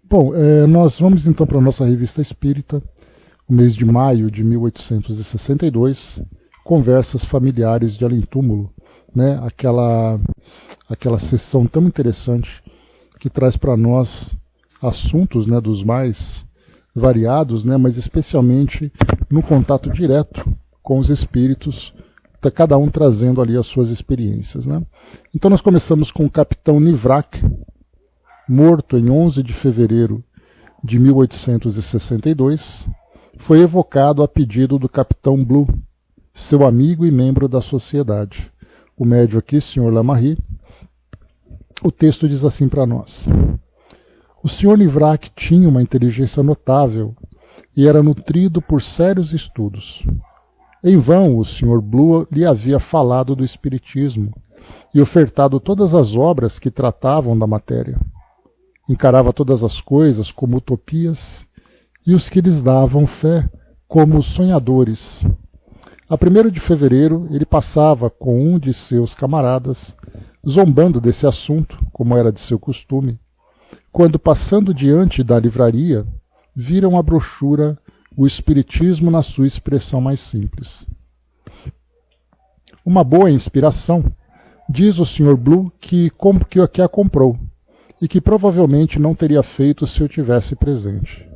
Bom, nós vamos então para a nossa revista espírita, o mês de maio de 1862, Conversas Familiares de Além Túmulo, né? Aquela sessão tão interessante que traz para nós assuntos, né, dos mais variados, né, mas especialmente no contato direto com os espíritos, cada um trazendo ali as suas experiências, né? Então nós começamos com o capitão Nivrak, morto em 11 de fevereiro de 1862, foi evocado a pedido do capitão Blue, seu amigo e membro da sociedade. O médium aqui, Sr. Lamarrie, o texto diz assim para nós. O Sr. Nivrak tinha uma inteligência notável e era nutrido por sérios estudos. Em vão o Sr. Blue lhe havia falado do espiritismo e ofertado todas as obras que tratavam da matéria. Encarava todas as coisas como utopias e os que lhes davam fé como sonhadores. A 1º de fevereiro ele passava com um de seus camaradas, zombando desse assunto, como era de seu costume, quando, passando diante da livraria, viram a brochura O Espiritismo na sua expressão mais simples. Uma boa inspiração, diz o Sr. Blue que a comprou, e que provavelmente não teria feito se eu tivesse presente.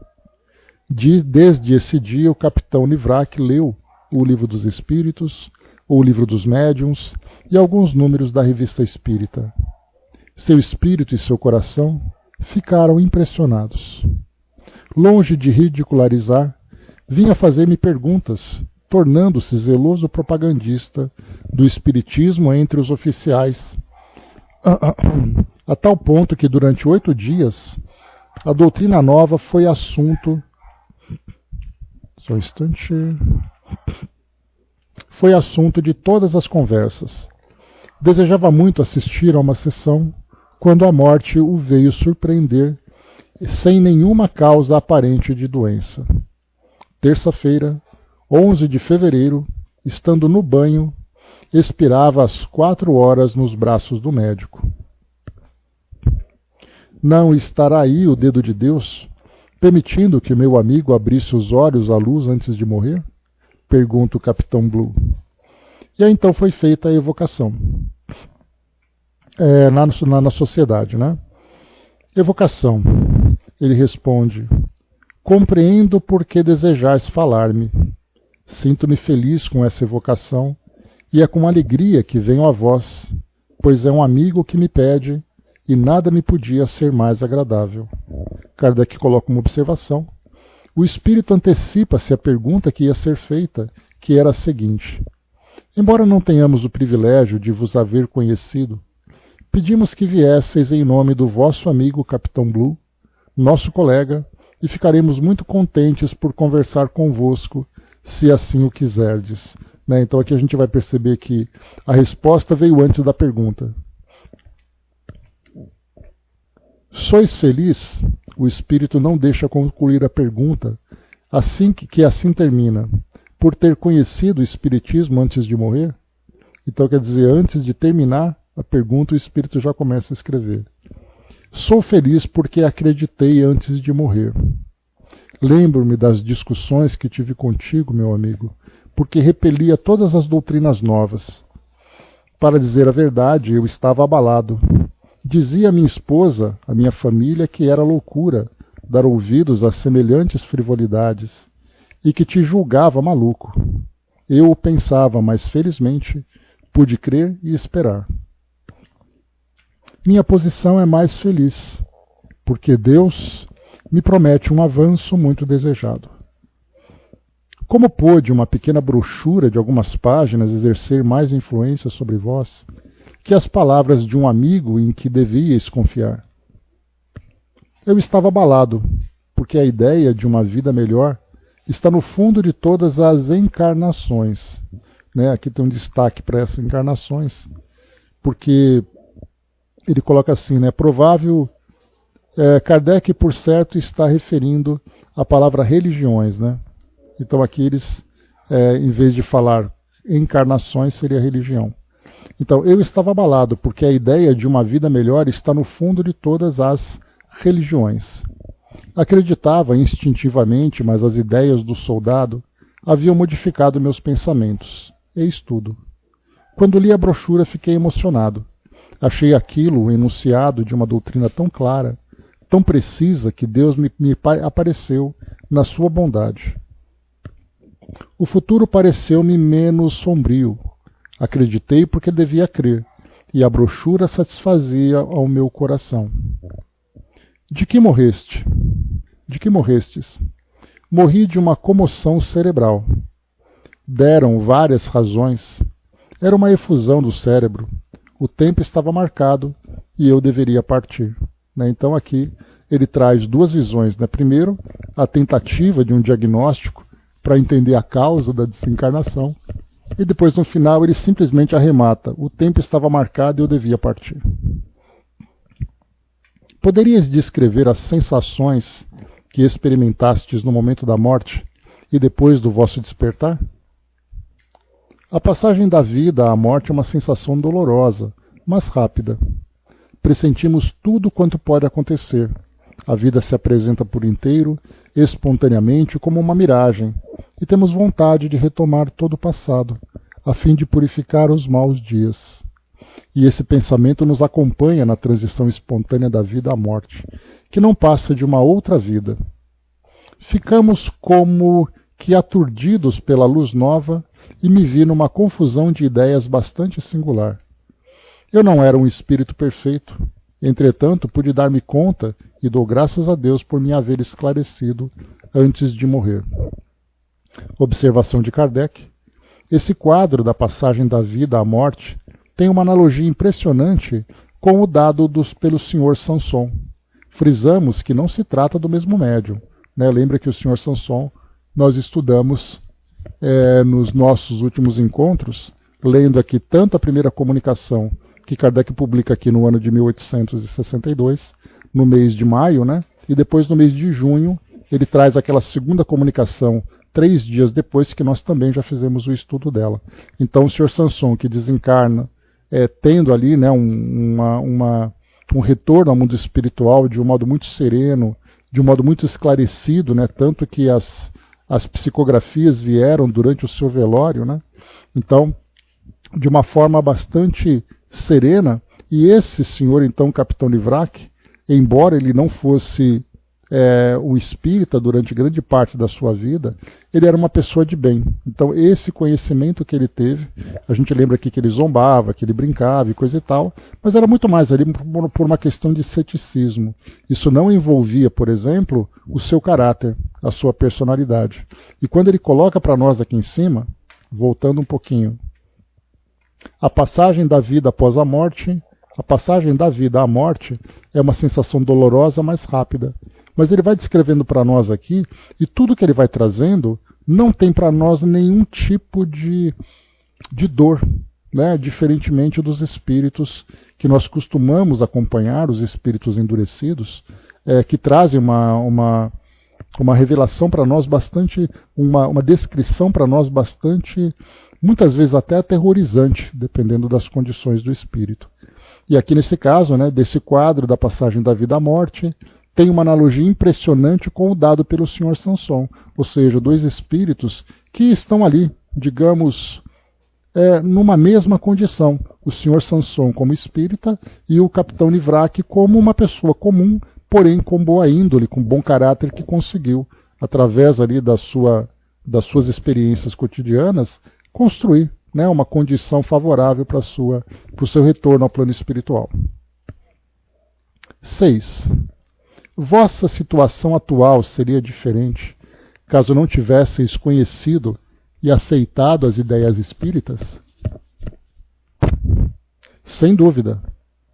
Desde esse dia, o capitão Nivrak leu o Livro dos Espíritos, o Livro dos Médiuns e alguns números da Revista Espírita. Seu espírito e seu coração ficaram impressionados. Longe de ridicularizar, vinha fazer-me perguntas, tornando-se zeloso propagandista do espiritismo entre os oficiais, a tal ponto que durante 8 dias a doutrina nova foi assunto. Só um instante. Foi assunto de todas as conversas. Desejava muito assistir a uma sessão, quando a morte o veio surpreender, sem nenhuma causa aparente de doença. Terça-feira, 11 de fevereiro, estando no banho, expirava às 4 horas nos braços do médico. Não estará aí o dedo de Deus, permitindo que meu amigo abrisse os olhos à luz antes de morrer? Pergunta o capitão Blue. E aí então foi feita a evocação. Na sociedade, né? Evocação. Ele responde: compreendo por que desejais falar-me. Sinto-me feliz com essa evocação e é com alegria que venho a vós, pois é um amigo que me pede e nada me podia ser mais agradável. Kardec coloca uma observação. O espírito antecipa-se à pergunta que ia ser feita, que era a seguinte: embora não tenhamos o privilégio de vos haver conhecido, pedimos que viesseis em nome do vosso amigo capitão Blue, nosso colega, e ficaremos muito contentes por conversar convosco, se assim o quiserdes. Né? Então aqui a gente vai perceber que a resposta veio antes da pergunta. Sois feliz? O espírito não deixa concluir a pergunta, que assim termina, por ter conhecido o espiritismo antes de morrer? Então quer dizer, antes de terminar a pergunta, o espírito já começa a escrever. Sou feliz porque acreditei antes de morrer. Lembro-me das discussões que tive contigo, meu amigo, porque repelia todas as doutrinas novas. Para dizer a verdade, eu estava abalado. Dizia a minha esposa, a minha família, que era loucura dar ouvidos a semelhantes frivolidades e que te julgava maluco. Eu o pensava, mas felizmente pude crer e esperar. Minha posição é mais feliz, porque Deus me promete um avanço muito desejado. Como pôde uma pequena brochura de algumas páginas exercer mais influência sobre vós que as palavras de um amigo em que devíeis confiar? Eu estava abalado, porque a ideia de uma vida melhor está no fundo de todas as encarnações. Né? Aqui tem um destaque para essas encarnações, porque ele coloca assim, né? Provável, Kardec, por certo, está referindo a palavra religiões, né? Então aqui eles, em vez de falar encarnações, seria religião. Então, eu estava abalado, porque a ideia de uma vida melhor está no fundo de todas as religiões. Acreditava instintivamente, mas as ideias do soldado haviam modificado meus pensamentos. Eis tudo. Quando li a brochura, fiquei emocionado. Achei aquilo o enunciado de uma doutrina tão clara, tão precisa, que Deus me apareceu na sua bondade. O futuro pareceu-me menos sombrio. Acreditei porque devia crer, e a brochura satisfazia ao meu coração. De que morreste? De que morrestes? Morri de uma comoção cerebral. Deram várias razões. Era uma efusão do cérebro. O tempo estava marcado e eu deveria partir. Então aqui ele traz duas visões. Primeiro, a tentativa de um diagnóstico para entender a causa da desencarnação. E depois, no final, ele simplesmente arremata. O tempo estava marcado e eu devia partir. Poderias descrever as sensações que experimentastes no momento da morte e depois do vosso despertar? A passagem da vida à morte é uma sensação dolorosa, mas rápida. Pressentimos tudo quanto pode acontecer. A vida se apresenta por inteiro, espontaneamente, como uma miragem, e temos vontade de retomar todo o passado, a fim de purificar os maus dias. E esse pensamento nos acompanha na transição espontânea da vida à morte, que não passa de uma outra vida. Ficamos como que aturdidos pela luz nova e me vi numa confusão de ideias bastante singular. Eu não era um espírito perfeito, entretanto pude dar-me conta e dou graças a Deus por me haver esclarecido antes de morrer. Observação de Kardec. Esse quadro da passagem da vida à morte tem uma analogia impressionante com o dado pelo Sr. Sanson. Frisamos que não se trata do mesmo médium. Lembra que o Sr. Sanson nós estudamos nos nossos últimos encontros, lendo aqui tanto a primeira comunicação que Kardec publica aqui no ano de 1862, no mês de maio, e depois no mês de junho ele traz aquela segunda comunicação 3 dias depois, que nós também já fizemos o estudo dela. Então o Sr. Sanson, que desencarna tendo ali um retorno ao mundo espiritual de um modo muito sereno, de um modo muito esclarecido, tanto que as psicografias vieram durante o seu velório, então, de uma forma bastante serena, e esse senhor, então, Capitão Livrac, embora ele não fosse um espírita durante grande parte da sua vida, ele era uma pessoa de bem. Então esse conhecimento que ele teve, a gente lembra aqui que ele zombava, que ele brincava e coisa e tal, mas era muito mais ali por uma questão de ceticismo. Isso não envolvia, por exemplo, o seu caráter, a sua personalidade. E quando ele coloca para nós aqui em cima, voltando um pouquinho, a passagem da vida após a morte, a passagem da vida à morte é uma sensação dolorosa, mas rápida. Mas ele vai descrevendo para nós aqui, e tudo que ele vai trazendo não tem para nós nenhum tipo de dor, diferentemente dos espíritos que nós costumamos acompanhar, os espíritos endurecidos, que trazem uma revelação para nós bastante, uma descrição para nós bastante, muitas vezes até aterrorizante, dependendo das condições do espírito. E aqui nesse caso, desse quadro da passagem da vida à morte, tem uma analogia impressionante com o dado pelo Sr. Sanson, ou seja, 2 espíritos que estão ali, digamos, numa mesma condição. O Sr. Sanson como espírita e o Capitão Livrac como uma pessoa comum, porém com boa índole, com bom caráter, que conseguiu, através ali das suas experiências cotidianas, construir uma condição favorável para o seu retorno ao plano espiritual. 6. Vossa situação atual seria diferente caso não tivesseis conhecido e aceitado as ideias espíritas? Sem dúvida,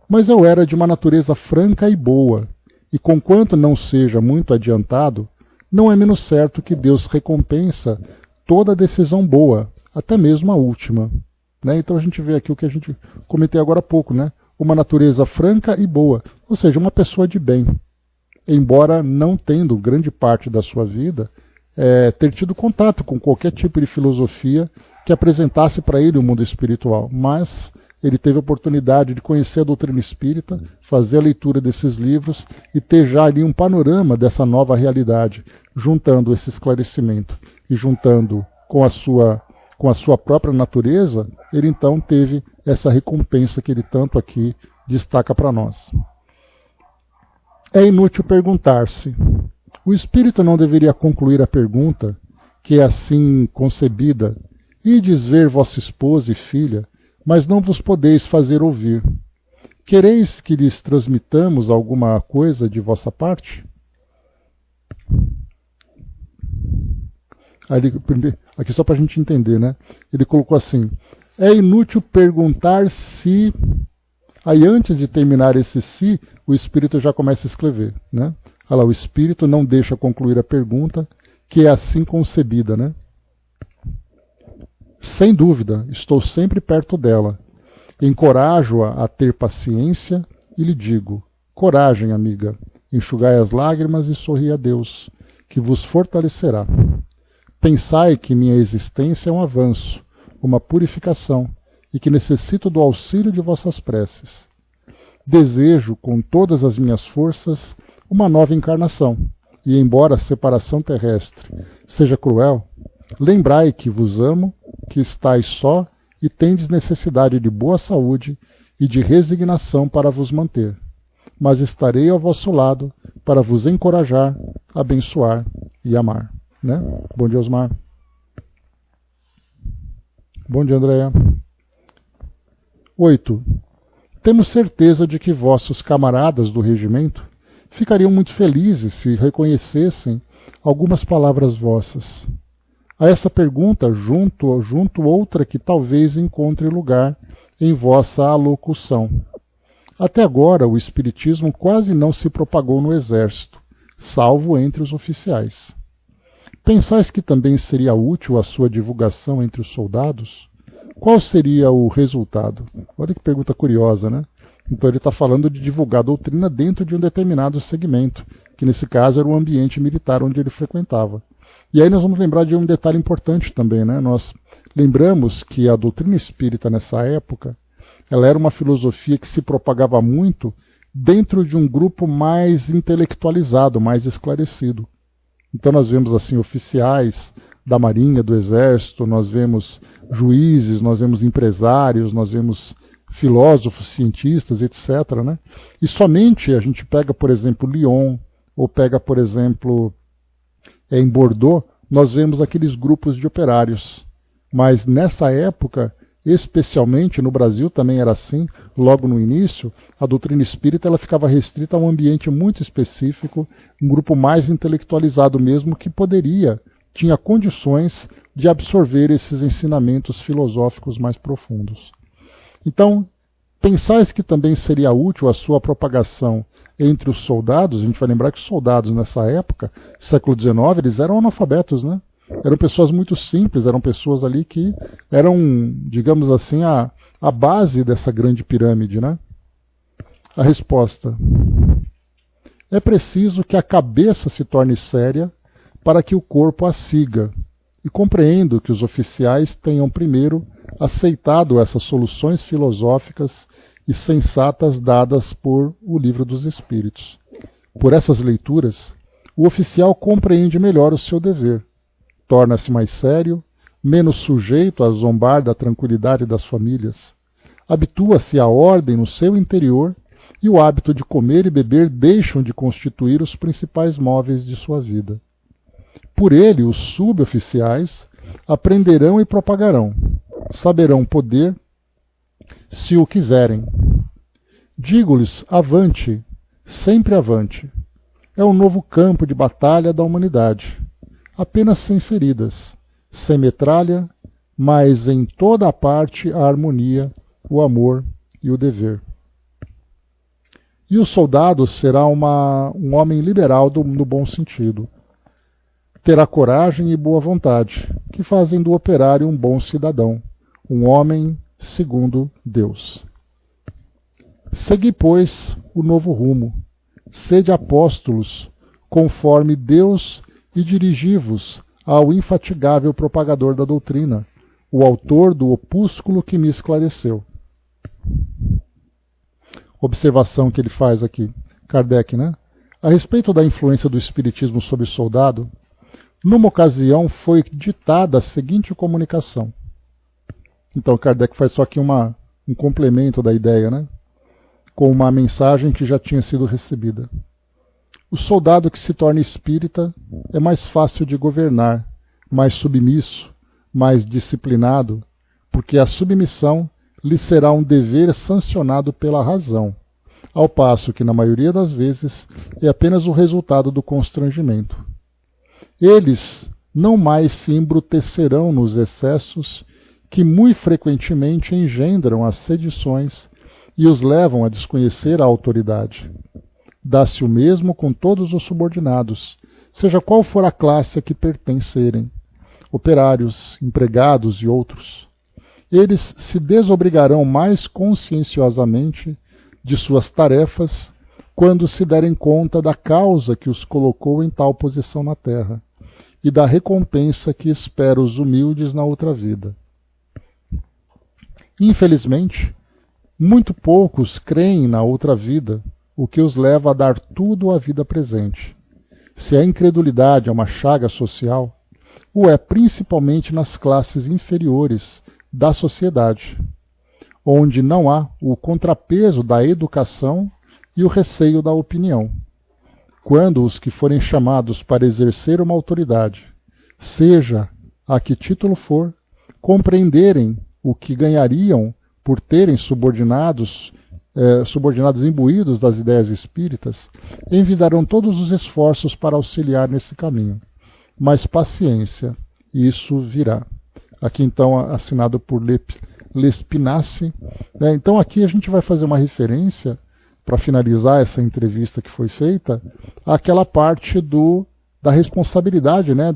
mas eu era de uma natureza franca e boa, e conquanto não seja muito adiantado, não é menos certo que Deus recompensa toda decisão boa, até mesmo a última. Então a gente vê aqui o que a gente comentei agora há pouco, uma natureza franca e boa, ou seja, uma pessoa de bem. Embora não tendo grande parte da sua vida ter tido contato com qualquer tipo de filosofia que apresentasse para ele o mundo espiritual, mas ele teve a oportunidade de conhecer a doutrina espírita, fazer a leitura desses livros e ter já ali um panorama dessa nova realidade, juntando esse esclarecimento e juntando com a sua própria natureza, ele então teve essa recompensa que ele tanto aqui destaca para nós. É inútil perguntar-se. O espírito não deveria concluir a pergunta, que é assim concebida: ides ver vossa esposa e filha, mas não vos podeis fazer ouvir. Quereis que lhes transmitamos alguma coisa de vossa parte? Aqui só para a gente entender, né? Ele colocou assim: é inútil perguntar se... Aí antes de terminar esse se, o espírito já começa a escrever, né? Olha lá, o espírito não deixa concluir a pergunta, que é assim concebida, né? Sem dúvida, estou sempre perto dela. Encorajo-a a ter paciência e lhe digo: coragem, amiga, enxugai as lágrimas e sorri a Deus, que vos fortalecerá. Pensai que minha existência é um avanço, uma purificação, e que necessito do auxílio de vossas preces. Desejo, com todas as minhas forças, uma nova encarnação, e embora a separação terrestre seja cruel, lembrai que vos amo, que estáis só e tendes necessidade de boa saúde e de resignação para vos manter. Mas estarei ao vosso lado para vos encorajar, abençoar e amar. Né? Bom dia, Osmar. Bom dia, Andréia. 8. Temos certeza de que vossos camaradas do regimento ficariam muito felizes se reconhecessem algumas palavras vossas. A essa pergunta, junto outra que talvez encontre lugar em vossa alocução. Até agora, o espiritismo quase não se propagou no exército, salvo entre os oficiais. Pensais que também seria útil a sua divulgação entre os soldados? Qual seria o resultado? Olha que pergunta curiosa, né? Então ele está falando de divulgar a doutrina dentro de um determinado segmento, que nesse caso era o ambiente militar onde ele frequentava. E aí nós vamos lembrar de um detalhe importante também, né? Nós lembramos que a doutrina espírita nessa época, ela era uma filosofia que se propagava muito dentro de um grupo mais intelectualizado, mais esclarecido. Então nós vemos assim oficiais da Marinha, do Exército, nós vemos juízes, nós vemos empresários, nós vemos filósofos, cientistas, etc. Né? E somente a gente pega, por exemplo, Lyon, ou pega, por exemplo, em Bordeaux, nós vemos aqueles grupos de operários. Mas nessa época, especialmente no Brasil também era assim, logo no início, a doutrina espírita ela ficava restrita a um ambiente muito específico, um grupo mais intelectualizado mesmo, que tinha condições de absorver esses ensinamentos filosóficos mais profundos. Então, pensais que também seria útil a sua propagação entre os soldados? A gente vai lembrar que os soldados nessa época, século XIX, eles eram analfabetos, né? Eram pessoas muito simples, eram pessoas ali que eram, digamos assim, a base dessa grande pirâmide, né? A resposta: é preciso que a cabeça se torne séria para que o corpo a siga. E compreendo que os oficiais tenham primeiro aceitado essas soluções filosóficas e sensatas dadas por o Livro dos Espíritos. Por essas leituras, o oficial compreende melhor o seu dever, torna-se mais sério, menos sujeito a zombar da tranquilidade das famílias, habitua-se à ordem no seu interior e o hábito de comer e beber deixam de constituir os principais móveis de sua vida. Por ele, os suboficiais aprenderão e propagarão, saberão poder se o quiserem. Digo-lhes, avante, sempre avante. É um novo campo de batalha da humanidade, apenas sem feridas, sem metralha, mas em toda a parte a harmonia, o amor e o dever. E o soldado será um homem liberal no bom sentido. Terá coragem e boa vontade, que fazem do operário um bom cidadão, um homem segundo Deus. Segui, pois, o novo rumo. Sede apóstolos, conforme Deus, e dirigi-vos ao infatigável propagador da doutrina, o autor do opúsculo que me esclareceu. Observação que ele faz aqui, Kardec, né? A respeito da influência do espiritismo sobre o soldado, numa ocasião foi ditada a seguinte comunicação. Então Kardec faz só aqui um complemento da ideia, né? Com uma mensagem que já tinha sido recebida. O soldado que se torna espírita é mais fácil de governar, mais submisso, mais disciplinado, porque a submissão lhe será um dever sancionado pela razão, ao passo que, na maioria das vezes, é apenas o resultado do constrangimento. Eles não mais se embrutecerão nos excessos que muito frequentemente engendram as sedições e os levam a desconhecer a autoridade. Dá-se o mesmo com todos os subordinados, seja qual for a classe a que pertencerem, operários, empregados e outros. Eles se desobrigarão mais conscienciosamente de suas tarefas quando se derem conta da causa que os colocou em tal posição na terra e da recompensa que espera os humildes na outra vida. Infelizmente, muito poucos creem na outra vida, o que os leva a dar tudo à vida presente. Se a incredulidade é uma chaga social, o é principalmente nas classes inferiores da sociedade, onde não há o contrapeso da educação e o receio da opinião. Quando os que forem chamados para exercer uma autoridade, seja a que título for, compreenderem o que ganhariam por terem subordinados imbuídos das ideias espíritas, envidarão todos os esforços para auxiliar nesse caminho. Mas paciência, isso virá. Aqui então assinado por Lespinasse. Então aqui a gente vai fazer uma referência, para finalizar essa entrevista que foi feita, àquela parte da responsabilidade, né,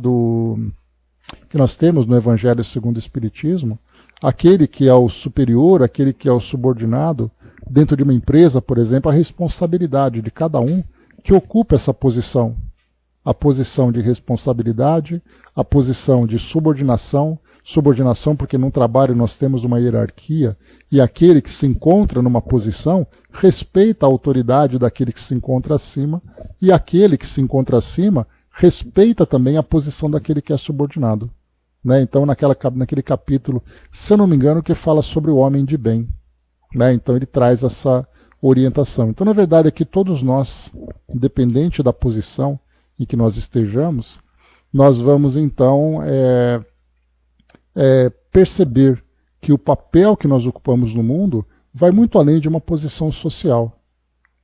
que nós temos no Evangelho segundo o Espiritismo, aquele que é o superior, aquele que é o subordinado, dentro de uma empresa, por exemplo, a responsabilidade de cada um que ocupa essa posição. A posição de responsabilidade, a posição de subordinação porque num trabalho nós temos uma hierarquia e aquele que se encontra numa posição respeita a autoridade daquele que se encontra acima e aquele que se encontra acima respeita também a posição daquele que é subordinado. Né? Então naquele capítulo, se eu não me engano, que fala sobre o homem de bem. Né? Então ele traz essa orientação. Então na verdade é que todos nós, independente da posição em que nós estejamos, nós vamos então perceber que o papel que nós ocupamos no mundo vai muito além de uma posição social,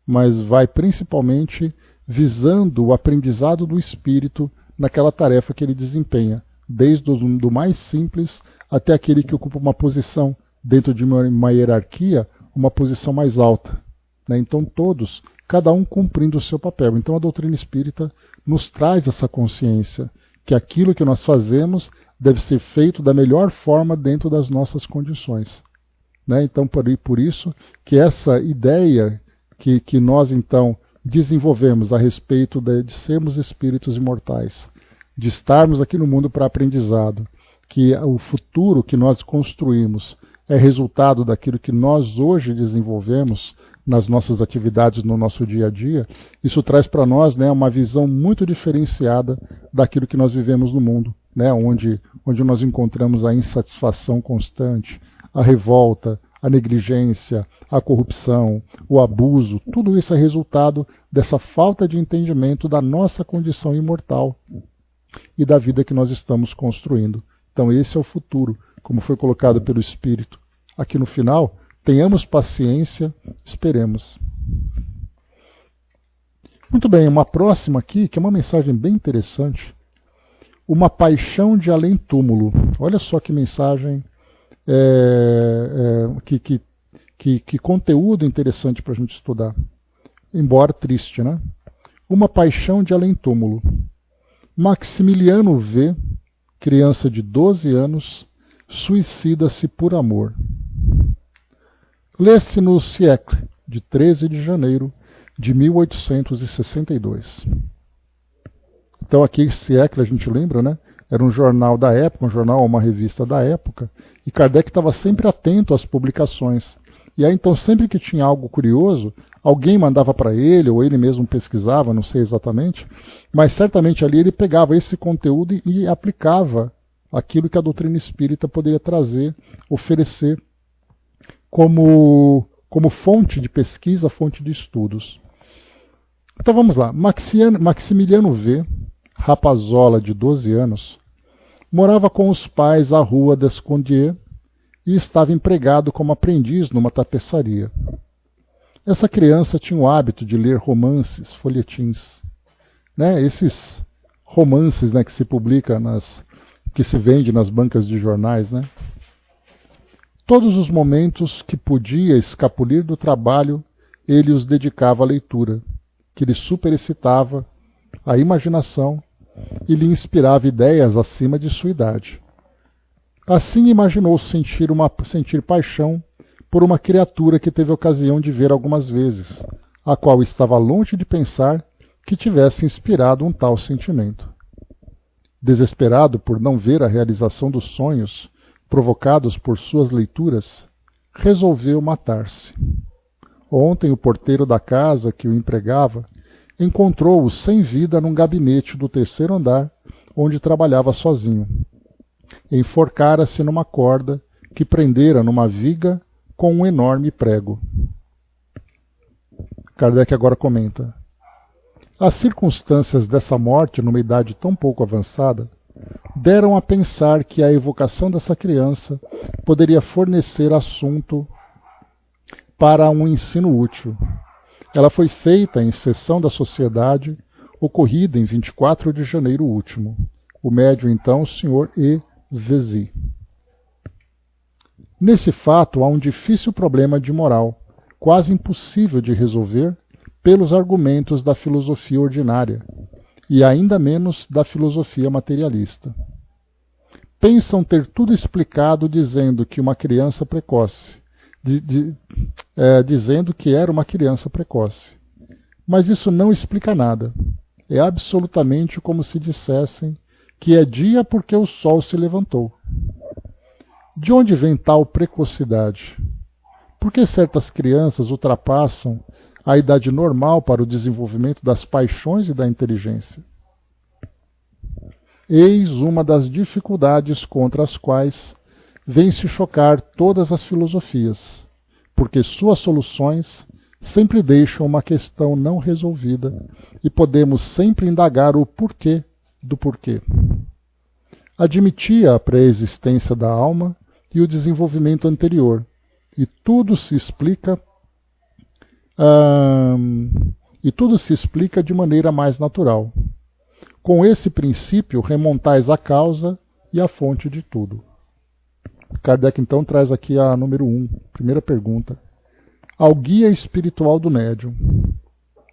mas vai principalmente visando o aprendizado do espírito naquela tarefa que ele desempenha, desde o mais simples até aquele que ocupa uma posição dentro de uma hierarquia, uma posição mais alta. Né? Então todos, cada um cumprindo o seu papel. Então a doutrina espírita nos traz essa consciência que aquilo que nós fazemos deve ser feito da melhor forma dentro das nossas condições. Né? Então por isso que essa ideia que nós então desenvolvemos a respeito de sermos espíritos imortais, de estarmos aqui no mundo para aprendizado, que o futuro que nós construímos é resultado daquilo que nós hoje desenvolvemos nas nossas atividades, no nosso dia a dia, isso traz para nós, né, uma visão muito diferenciada daquilo que nós vivemos no mundo, né, onde nós encontramos a insatisfação constante, a revolta, a negligência, a corrupção, o abuso, tudo isso é resultado dessa falta de entendimento da nossa condição imortal e da vida que nós estamos construindo. Então esse é o futuro, como foi colocado pelo Espírito. Aqui no final, tenhamos paciência, esperemos. Muito bem, uma próxima aqui, que é uma mensagem bem interessante. Uma paixão de além-túmulo. Olha só que mensagem, que conteúdo interessante para a gente estudar. Embora triste, né? Uma paixão de além-túmulo. Maximiliano V., criança de 12 anos, suicida-se por amor. Lê-se no Siècle, de 13 de janeiro de 1862. Então aqui, Siècle, a gente lembra, né? Era um jornal da época, uma revista da época, e Kardec estava sempre atento às publicações. E aí então sempre que tinha algo curioso, alguém mandava para ele, ou ele mesmo pesquisava, não sei exatamente, mas certamente ali ele pegava esse conteúdo e aplicava aquilo que a doutrina espírita poderia trazer, oferecer como fonte de pesquisa, fonte de estudos. Então vamos lá. Maximiliano V, rapazola de 12 anos, morava com os pais à rua d'Escondier e estava empregado como aprendiz numa tapeçaria. Essa criança tinha o hábito de ler romances, folhetins, né? Esses romances, né, que se publica que se vende nas bancas de jornais, né? Todos os momentos que podia escapulir do trabalho, ele os dedicava à leitura, que lhe superexcitava a imaginação e lhe inspirava ideias acima de sua idade. Assim imaginou sentir paixão por uma criatura que teve ocasião de ver algumas vezes, a qual estava longe de pensar que tivesse inspirado um tal sentimento. Desesperado por não ver a realização dos sonhos provocados por suas leituras, resolveu matar-se. Ontem o porteiro da casa que o empregava encontrou-o sem vida num gabinete do 3º andar, onde trabalhava sozinho. Enforcara-se numa corda que prendera numa viga com um enorme prego. Kardec agora comenta: as circunstâncias dessa morte numa idade tão pouco avançada deram a pensar que a evocação dessa criança poderia fornecer assunto para um ensino útil. Ela foi feita em sessão da sociedade, ocorrida em 24 de janeiro último. O médium, então, o Sr. E. Vezy. Nesse fato há um difícil problema de moral, quase impossível de resolver pelos argumentos da filosofia ordinária, e ainda menos da filosofia materialista. Pensam ter tudo explicado dizendo que uma criança precoce, dizendo que era uma criança precoce. Mas isso não explica nada. É absolutamente como se dissessem que é dia porque o sol se levantou. De onde vem tal precocidade? Por que certas crianças ultrapassam a idade normal para o desenvolvimento das paixões e da inteligência? Eis uma das dificuldades contra as quais vêm se chocar todas as filosofias, porque suas soluções sempre deixam uma questão não resolvida e podemos sempre indagar o porquê do porquê. Admitia a pré-existência da alma e o desenvolvimento anterior, e tudo se explica de maneira mais natural. Com esse princípio, remontais a causa e a fonte de tudo. Kardec, então, traz aqui a número 1, primeira pergunta. Ao guia espiritual do médium.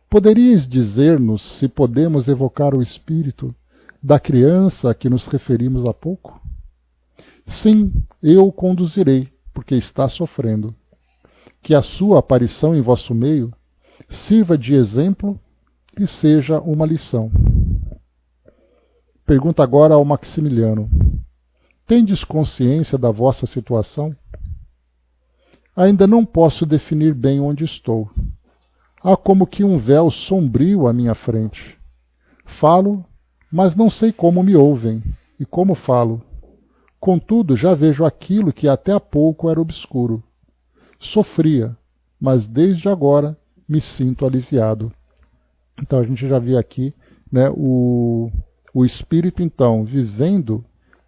Poderias dizer-nos se podemos evocar o espírito da criança a que nos referimos há pouco? Sim, eu o conduzirei, porque está sofrendo. Que a sua aparição em vosso meio sirva de exemplo e seja uma lição. Pergunta agora ao Maximiliano. Tendes consciência da vossa situação? Ainda não posso definir bem onde estou. Há como que um véu sombrio à minha frente. Falo, mas não sei como me ouvem e como falo. Contudo, já vejo aquilo que até há pouco era obscuro. Sofria, mas desde agora me sinto aliviado. Então a gente já vê aqui, né, o espírito, então, vivendo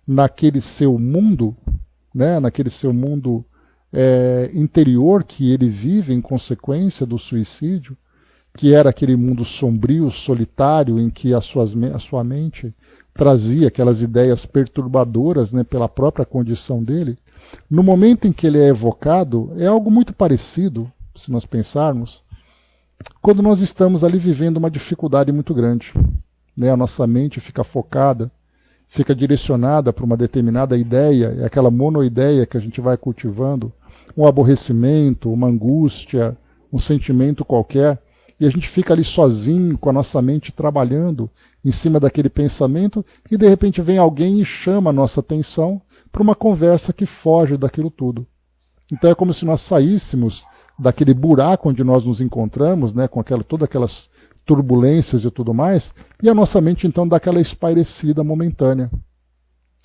naquele seu mundo, né, naquele seu mundo interior que ele vive em consequência do suicídio, que era aquele mundo sombrio, solitário, em que a sua mente trazia aquelas ideias perturbadoras, né, pela própria condição dele. No momento em que ele é evocado, é algo muito parecido, se nós pensarmos, quando nós estamos ali vivendo uma dificuldade muito grande. Né, a nossa mente fica focada, fica direcionada para uma determinada ideia, é aquela monoideia que a gente vai cultivando, um aborrecimento, uma angústia, um sentimento qualquer, e a gente fica ali sozinho, com a nossa mente trabalhando em cima daquele pensamento, e de repente vem alguém e chama a nossa atenção para uma conversa que foge daquilo tudo. Então é como se nós saíssemos daquele buraco onde nós nos encontramos, né, com todas aquelas turbulências e tudo mais, e a nossa mente então dá aquela espairecida momentânea,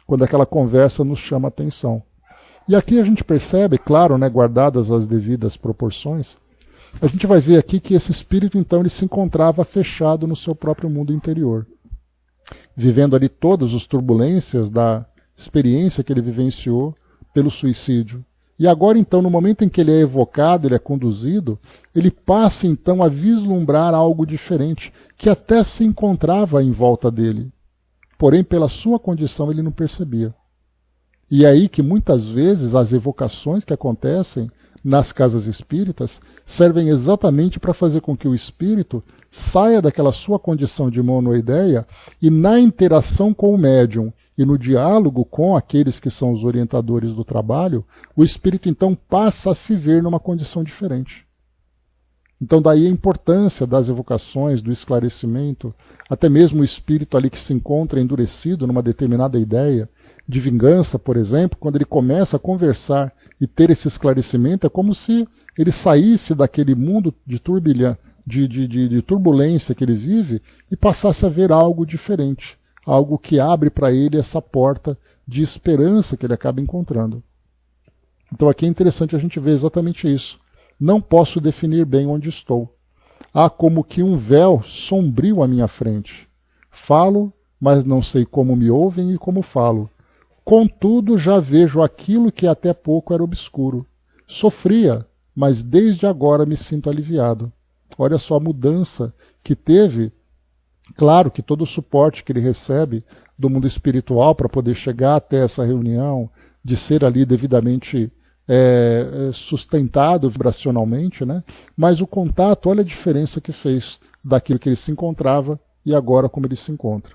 quando aquela conversa nos chama a atenção. E aqui a gente percebe, claro, né, guardadas as devidas proporções, a gente vai ver aqui que esse espírito então ele se encontrava fechado no seu próprio mundo interior, vivendo ali todas as turbulências da experiência que ele vivenciou pelo suicídio. E agora, então, no momento em que ele é evocado, ele é conduzido, ele passa, então, a vislumbrar algo diferente, que até se encontrava em volta dele. Porém, pela sua condição, ele não percebia. E é aí que, muitas vezes, as evocações que acontecem nas casas espíritas servem exatamente para fazer com que o espírito saia daquela sua condição de monoideia e, na interação com o médium e no diálogo com aqueles que são os orientadores do trabalho, o espírito então passa a se ver numa condição diferente. Então daí a importância das evocações, do esclarecimento, até mesmo o espírito ali que se encontra endurecido numa determinada ideia de vingança, por exemplo, quando ele começa a conversar e ter esse esclarecimento, é como se ele saísse daquele mundo de turbilhão, de turbulência que ele vive e passasse a ver algo diferente, algo que abre para ele essa porta de esperança que ele acaba encontrando. Então aqui é interessante a gente ver exatamente isso. Não posso definir bem onde estou. Há como que um véu sombrio à minha frente. Falo, mas não sei como me ouvem e como falo. Contudo, já vejo aquilo que até pouco era obscuro. Sofria, mas desde agora me sinto aliviado. Olha só a mudança que teve. Claro que todo o suporte que ele recebe do mundo espiritual para poder chegar até essa reunião, de ser ali devidamente sustentado vibracionalmente, né? Mas o contato, olha a diferença que fez daquilo que ele se encontrava e agora como ele se encontra.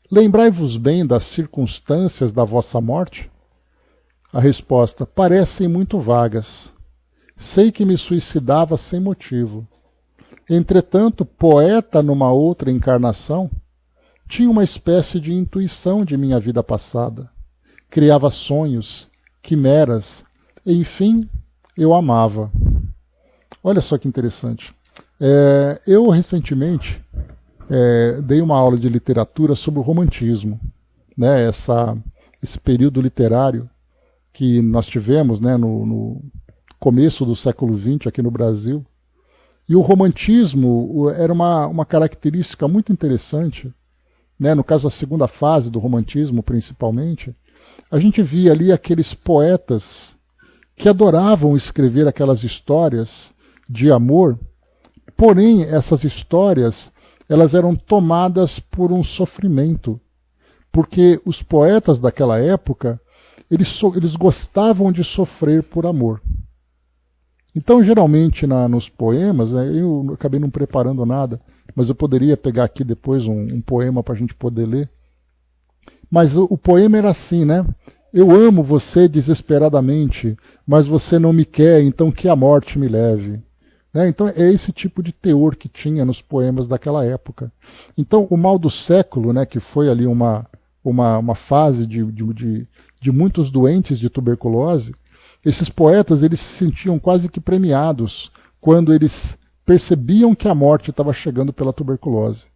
Lembrai-vos bem das circunstâncias da vossa morte? A resposta: parecem muito vagas. Sei que me suicidava sem motivo. Entretanto, poeta numa outra encarnação, tinha uma espécie de intuição de minha vida passada. Criava sonhos, quimeras, enfim, eu amava. Olha só que interessante. Eu recentemente dei uma aula de literatura sobre o romantismo, né? Esse período literário que nós tivemos, né, no começo do século XX aqui no Brasil. E o romantismo era uma característica muito interessante, né? No caso, a segunda fase do romantismo, principalmente, a gente via ali aqueles poetas que adoravam escrever aquelas histórias de amor, porém essas histórias elas eram tomadas por um sofrimento, porque os poetas daquela época eles gostavam de sofrer por amor. Então, geralmente, nos poemas, né, eu acabei não preparando nada, mas eu poderia pegar aqui depois um poema para a gente poder ler. Mas o poema era assim, né? Eu amo você desesperadamente, mas você não me quer, então que a morte me leve. Né? Então, é esse tipo de teor que tinha nos poemas daquela época. Então, o mal do século, né, que foi ali uma fase de muitos doentes de tuberculose, esses poetas eles se sentiam quase que premiados quando eles percebiam que a morte estava chegando pela tuberculose.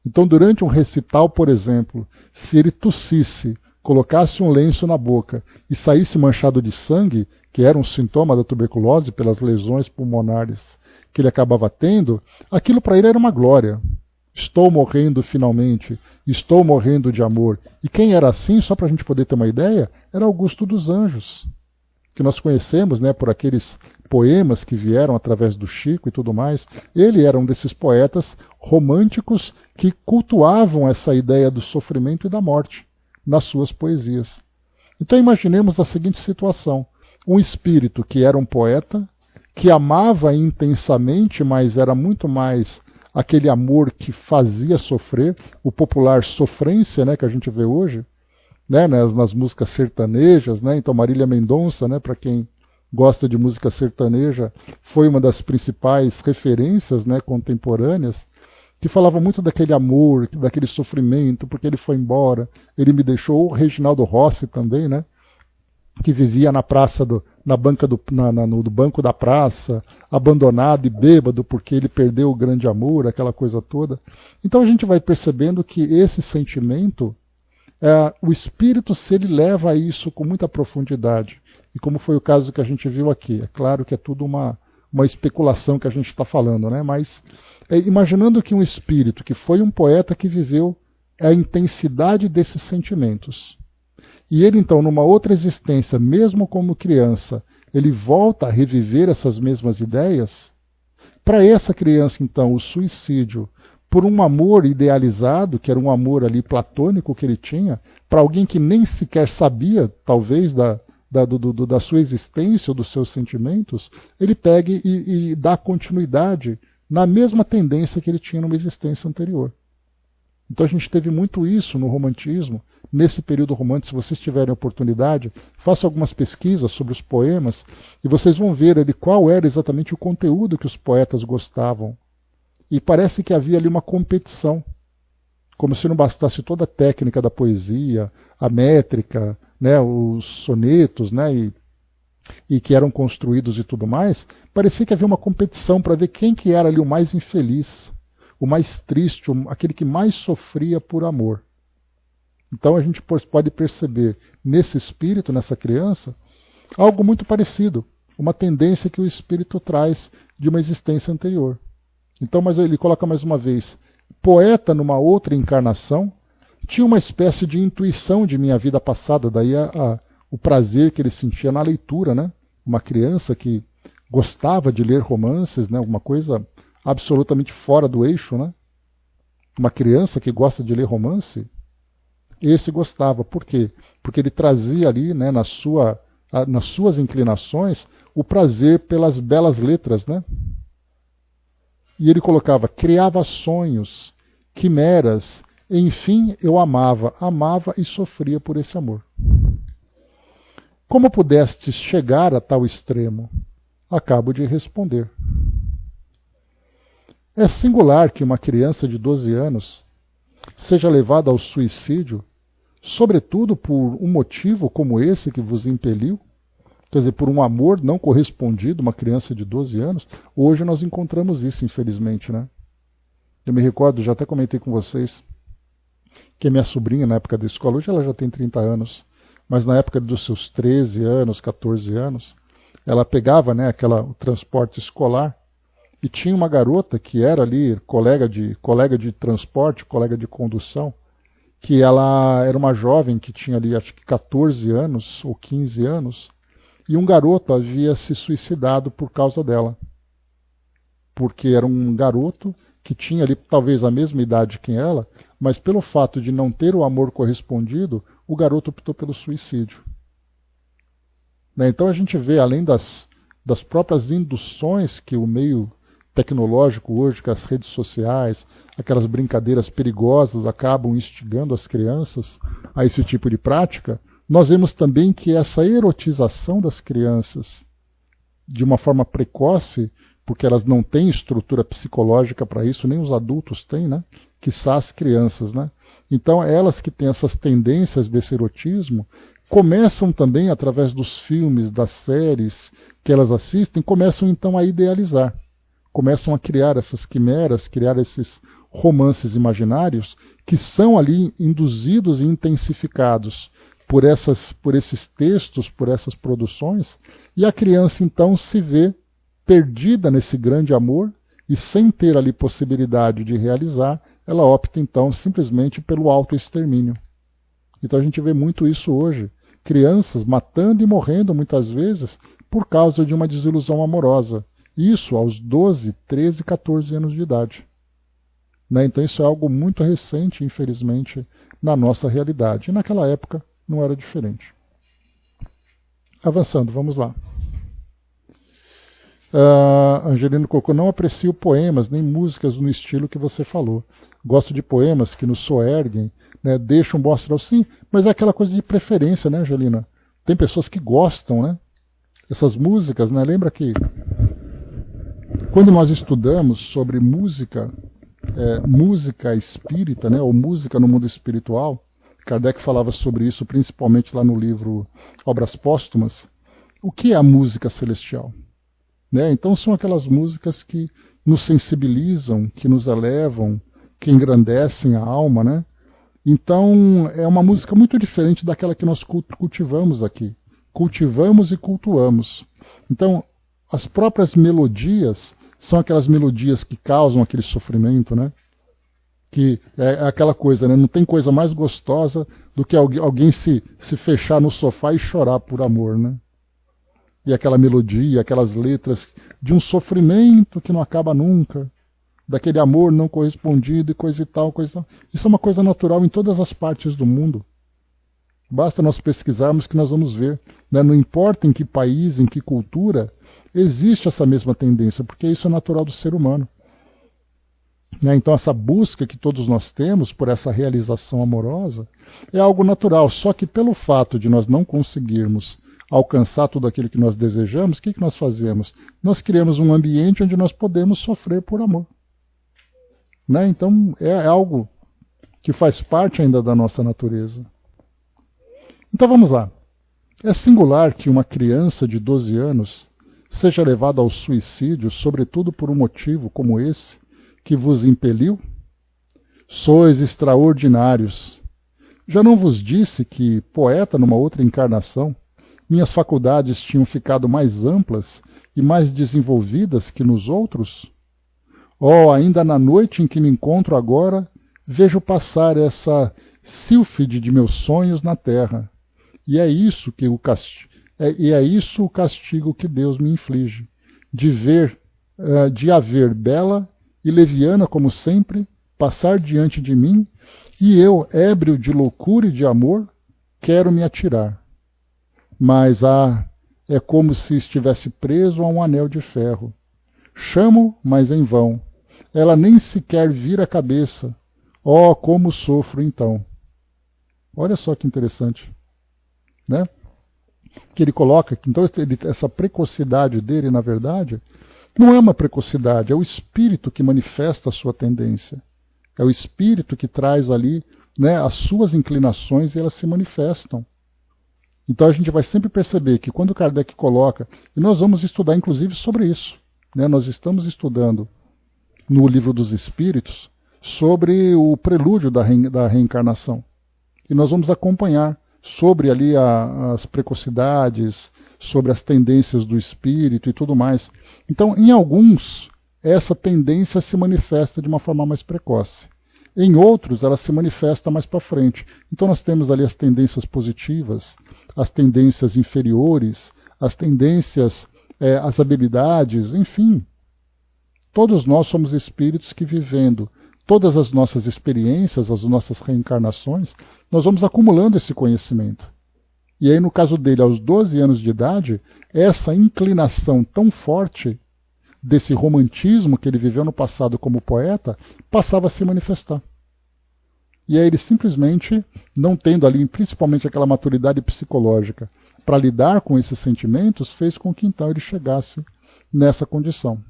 Então, durante um recital, por exemplo, se ele tossisse, colocasse um lenço na boca e saísse manchado de sangue, que era um sintoma da tuberculose pelas lesões pulmonares que ele acabava tendo, aquilo para ele era uma glória. Estou morrendo finalmente, estou morrendo de amor. E quem era assim, só para a gente poder ter uma ideia, era Augusto dos Anjos, que nós conhecemos, né, por aqueles poemas que vieram através do Chico e tudo mais. Ele era um desses poetas românticos que cultuavam essa ideia do sofrimento e da morte nas suas poesias. Então imaginemos a seguinte situação: um espírito que era um poeta, que amava intensamente, mas era muito mais aquele amor que fazia sofrer, o popular sofrência, né, que a gente vê hoje, né, nas músicas sertanejas, né? Então Marília Mendonça, né, para quem gosta de música sertaneja, foi uma das principais referências, né, contemporâneas, que falava muito daquele amor, daquele sofrimento, porque ele foi embora, ele me deixou. O Reginaldo Rossi também, né? que vivia na praça na banca no banco da praça, abandonado e bêbado porque ele perdeu o grande amor, aquela coisa toda. Então a gente vai percebendo que esse sentimento, o espírito, se ele leva a isso com muita profundidade, e como foi o caso que a gente viu aqui, é claro que é tudo uma especulação que a gente está falando, né? Mas imaginando que um espírito, que foi um poeta que viveu a intensidade desses sentimentos, e ele então, numa outra existência, mesmo como criança, ele volta a reviver essas mesmas ideias, para essa criança então o suicídio, por um amor idealizado, que era um amor ali platônico que ele tinha, para alguém que nem sequer sabia, talvez, da sua existência ou dos seus sentimentos, ele pega e dá continuidade na mesma tendência que ele tinha numa existência anterior. Então a gente teve muito isso no romantismo, nesse período romântico. Se vocês tiverem oportunidade, façam algumas pesquisas sobre os poemas e vocês vão ver ali qual era exatamente o conteúdo que os poetas gostavam. E parece que havia ali uma competição, como se não bastasse toda a técnica da poesia, a métrica, né, os sonetos, né, e que eram construídos e tudo mais. Parecia que havia uma competição para ver quem que era ali o mais infeliz, o mais triste, aquele que mais sofria por amor. Então a gente pode perceber nesse espírito, nessa criança, algo muito parecido, uma tendência que o espírito traz de uma existência anterior. Então, mas ele coloca mais uma vez, poeta numa outra encarnação, tinha uma espécie de intuição de minha vida passada, daí o prazer que ele sentia na leitura, né? Uma criança que gostava de ler romances, né? Uma coisa absolutamente fora do eixo, né? Uma criança que gosta de ler romance, esse gostava. Por quê? Porque ele trazia ali, né, nas suas inclinações, o prazer pelas belas letras, né? E ele colocava, criava sonhos, quimeras, enfim, eu amava e sofria por esse amor. Como pudestes chegar a tal extremo? Acabo de responder. É singular que uma criança de 12 anos seja levada ao suicídio, sobretudo por um motivo como esse que vos impeliu, quer dizer, por um amor não correspondido, uma criança de 12 anos. Hoje nós encontramos isso, infelizmente, né? Eu me recordo, já até comentei com vocês, que a minha sobrinha, na época da escola, hoje ela já tem 30 anos, mas na época dos seus 13 anos, 14 anos, ela pegava, né, o transporte escolar, e tinha uma garota que era ali colega de transporte, colega de condução, que ela era uma jovem que tinha ali acho que 14 anos ou 15 anos, e um garoto havia se suicidado por causa dela. Porque era um garoto que tinha ali talvez a mesma idade que ela, mas pelo fato de não ter o amor correspondido, o garoto optou pelo suicídio. Né? Então a gente vê, além das próprias induções que o meio tecnológico hoje, que as redes sociais, aquelas brincadeiras perigosas acabam instigando as crianças a esse tipo de prática, nós vemos também que essa erotização das crianças de uma forma precoce, porque elas não têm estrutura psicológica para isso, nem os adultos têm, né? Quiçá as crianças, né? Então elas que têm essas tendências desse erotismo, começam também, através dos filmes, das séries que elas assistem, começam então a idealizar, começam a criar essas quimeras, criar esses romances imaginários que são ali induzidos e intensificados por esses textos, por essas produções, e a criança então se vê perdida nesse grande amor e sem ter ali possibilidade de realizar, ela opta então simplesmente pelo autoextermínio. Então a gente vê muito isso hoje, crianças matando e morrendo muitas vezes por causa de uma desilusão amorosa. Isso aos 12, 13, 14 anos de idade. Né? Então isso é algo muito recente, infelizmente, na nossa realidade. E naquela época não era diferente. Avançando, vamos lá. Angelino colocou, não aprecio poemas nem músicas no estilo que você falou. Gosto de poemas que nos soerguem, né, deixam um bom astral. Sim, mas é aquela coisa de preferência, né, Angelina? Tem pessoas que gostam, né? Essas músicas, né? Lembra que quando nós estudamos sobre música, música espírita, né, ou música no mundo espiritual, Kardec falava sobre isso principalmente lá no livro Obras Póstumas. O que é a música celestial? Né? Então são aquelas músicas que nos sensibilizam, que nos elevam, que engrandecem a alma, né? Então é uma música muito diferente daquela que nós cultivamos aqui. Cultivamos e cultuamos. Então as próprias melodias são aquelas melodias que causam aquele sofrimento, né? Que é aquela coisa, né? Não tem coisa mais gostosa do que alguém se fechar no sofá e chorar por amor, né? E aquela melodia, aquelas letras de um sofrimento que não acaba nunca, daquele amor não correspondido e coisa e tal, coisa e tal. Isso é uma coisa natural em todas as partes do mundo. Basta nós pesquisarmos que nós vamos ver, né? Não importa em que país, em que cultura, existe essa mesma tendência, porque isso é natural do ser humano. Então essa busca que todos nós temos por essa realização amorosa é algo natural, só que pelo fato de nós não conseguirmos alcançar tudo aquilo que nós desejamos, o que nós fazemos? Nós criamos um ambiente onde nós podemos sofrer por amor. Então é algo que faz parte ainda da nossa natureza. Então vamos lá. É singular que uma criança de 12 anos seja levada ao suicídio, sobretudo por um motivo como esse, que vos impeliu? Sois extraordinários. Já não vos disse que, poeta numa outra encarnação, minhas faculdades tinham ficado mais amplas e mais desenvolvidas que nos outros? Oh, ainda na noite em que me encontro agora, vejo passar essa sílfide de meus sonhos na terra. E é isso o castigo que Deus me inflige, de haver bela e leviana como sempre, passar diante de mim, e eu, ébrio de loucura e de amor, quero me atirar. Mas, é como se estivesse preso a um anel de ferro. Chamo, mas em vão. Ela nem sequer vira a cabeça. Oh, como sofro então. Olha só que interessante, né? Que ele coloca, então essa precocidade dele, na verdade, não é uma precocidade, é o espírito que manifesta a sua tendência. É o espírito que traz ali, né, as suas inclinações e elas se manifestam. Então a gente vai sempre perceber que quando Kardec coloca, e nós vamos estudar inclusive sobre isso, né, nós estamos estudando no Livro dos Espíritos sobre o prelúdio da reencarnação. E nós vamos acompanhar sobre ali as precocidades, sobre as tendências do espírito e tudo mais. Então, em alguns, essa tendência se manifesta de uma forma mais precoce. Em outros, ela se manifesta mais para frente. Então, nós temos ali as tendências positivas, as tendências inferiores, as tendências, as habilidades, enfim. Todos nós somos espíritos que, vivendo todas as nossas experiências, as nossas reencarnações, nós vamos acumulando esse conhecimento. E aí, no caso dele, aos 12 anos de idade, essa inclinação tão forte desse romantismo que ele viveu no passado como poeta, passava a se manifestar. E aí ele simplesmente, não tendo ali, principalmente aquela maturidade psicológica, para lidar com esses sentimentos, fez com que então ele chegasse nessa condição.